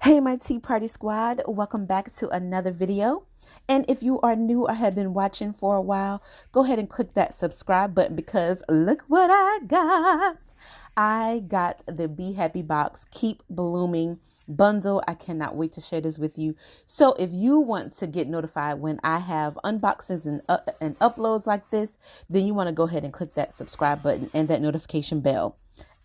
Hey, my Tea Party Squad, welcome back to another video. And if you are new or have been watching for a while, go ahead and click that subscribe button because look what I got. I got the Be Happy Box Keep Blooming bundle. I cannot wait to share this with you. So if you want to get notified when I have unboxings and uploads like this, then you want to go ahead and click that subscribe button and that notification bell.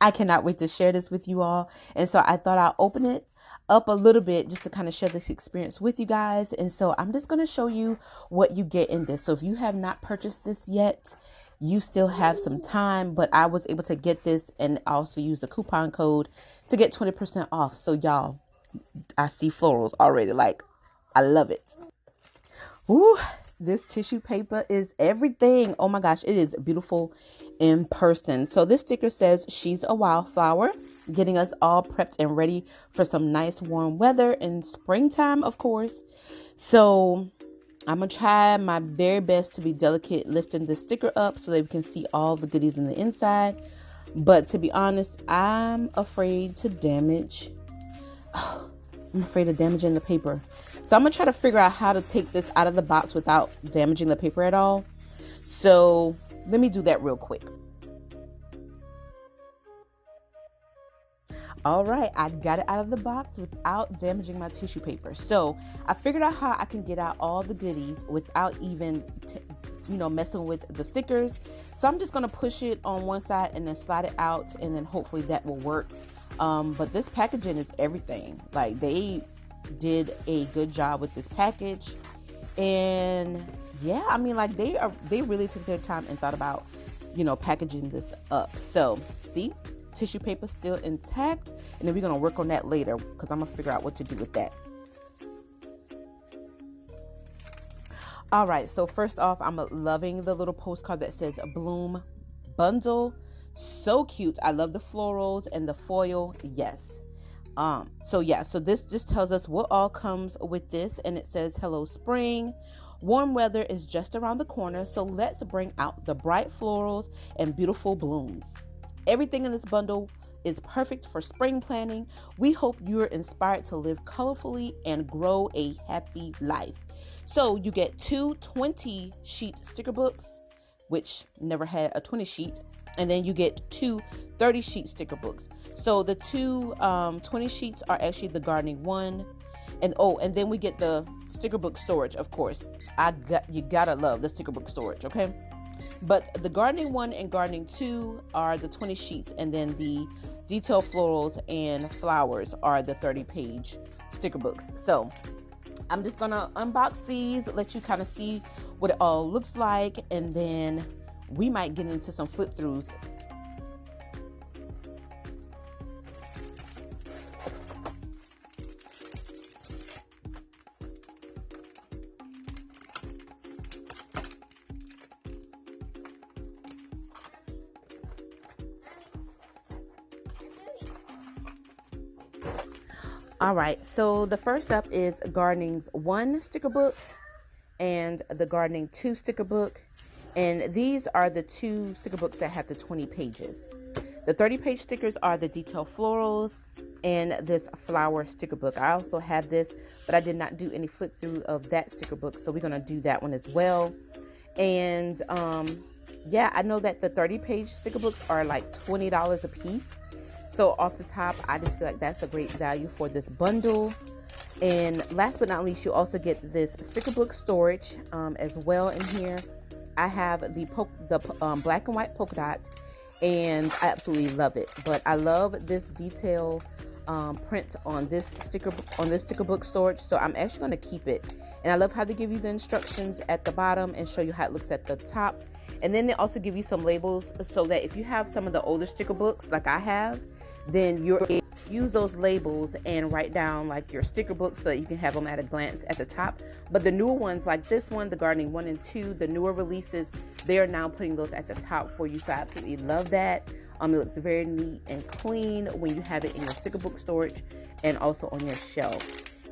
I cannot wait to share this with you all. And so I thought I'll open it up a little bit just to kind of share this experience with you guys. And so I'm just going to show you what you get in this. So if you have not purchased this yet, you still have some time, but I was able to get this and also use the coupon code to get 20% off. So y'all, I see florals already. Like, I love it. Ooh, this tissue paper is everything. Oh my gosh, it is beautiful in person. So this sticker says she's a wildflower, getting us all prepped and ready for some nice warm weather in springtime, of course. So I'm going to try my very best to be delicate lifting the sticker up so that we can see all the goodies in the inside. But to be honest, I'm afraid to damage. I'm afraid of damaging the paper. So I'm going to try to figure out how to take this out of the box without damaging the paper at all. So let me do that real quick. All right, I got it out of the box without damaging my tissue paper. So I figured out how I can get out all the goodies without even, messing with the stickers. So I'm just going to push it on one side and then slide it out, and then hopefully that will work. But this packaging is everything. Like, they did a good job with this package. And yeah, I mean, like, they really took their time and thought about, packaging this up. So see, tissue paper still intact, and then we're going to work on that later because I'm going to figure out what to do with that. All right, so first off, I'm loving the little postcard that says Bloom Bundle. So cute. I love the florals and the foil. Yes. So this just tells us what all comes with this, and it says, hello spring. Warm weather is just around the corner, so let's bring out the bright florals and beautiful blooms. Everything in this bundle is perfect for spring planning. We hope you're inspired to live colorfully and grow a happy life. So you get two 20-sheet sticker books, which never had a 20 sheet. And then you get two 30-sheet sticker books. So the two 20 sheets are actually the gardening one. And then we get the sticker book storage, of course. You gotta love the sticker book storage, okay? But the gardening one and gardening two are the 20 sheets, and then the detailed florals and flowers are the 30-page sticker books. So I'm just gonna unbox these, let you kind of see what it all looks like, and then we might get into some flip throughs. All right, so the first up is Gardening's 1 sticker book and the Gardening 2 sticker book. And these are the 2 sticker books that have the 20 pages. The 30-page stickers are the detailed florals and this flower sticker book. I also have this, but I did not do any flip through of that sticker book, so we're going to do that one as well. And I know that the 30-page sticker books are like $20 a piece. So off the top, I just feel like that's a great value for this bundle. And last but not least, you also get this sticker book storage as well in here. I have the black and white polka dot, and I absolutely love it. But I love this detail print on this sticker book storage, so I'm actually going to keep it. And I love how they give you the instructions at the bottom and show you how it looks at the top. And then they also give you some labels so that if you have some of the older sticker books like I have, then you're able to use those labels and write down like your sticker books so that you can have them at a glance at the top. But the newer ones like this one, the Gardening 1 and 2, the newer releases, they are now putting those at the top for you. So I absolutely love that. It looks very neat and clean when you have it in your sticker book storage and also on your shelf.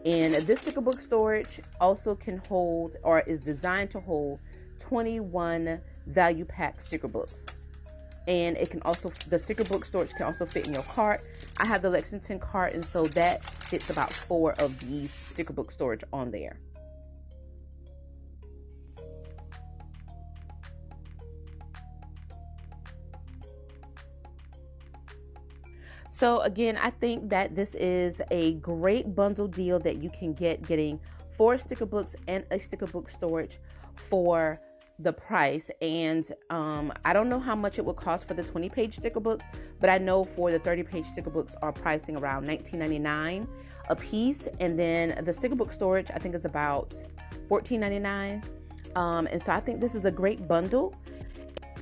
And this sticker book storage also can hold, or is designed to hold, 21 value pack sticker books. and it can also, the sticker book storage can also fit in your cart. I have the Lexington cart, and so that fits about 4 of these sticker book storage on there. So again, I think that this is a great bundle deal that you can getting 4 sticker books and a sticker book storage for the price. And I don't know how much it would cost for the 20-page sticker books, but I know for the 30-page sticker books are pricing around $19.99 a piece, and then the sticker book storage I think is about $14.99. And so I think this is a great bundle.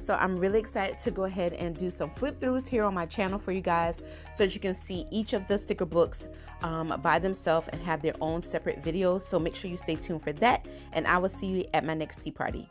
So I'm really excited to go ahead and do some flip throughs here on my channel for you guys, so that you can see each of the sticker books by themselves and have their own separate videos. So make sure you stay tuned for that, and I will see you at my next tea party.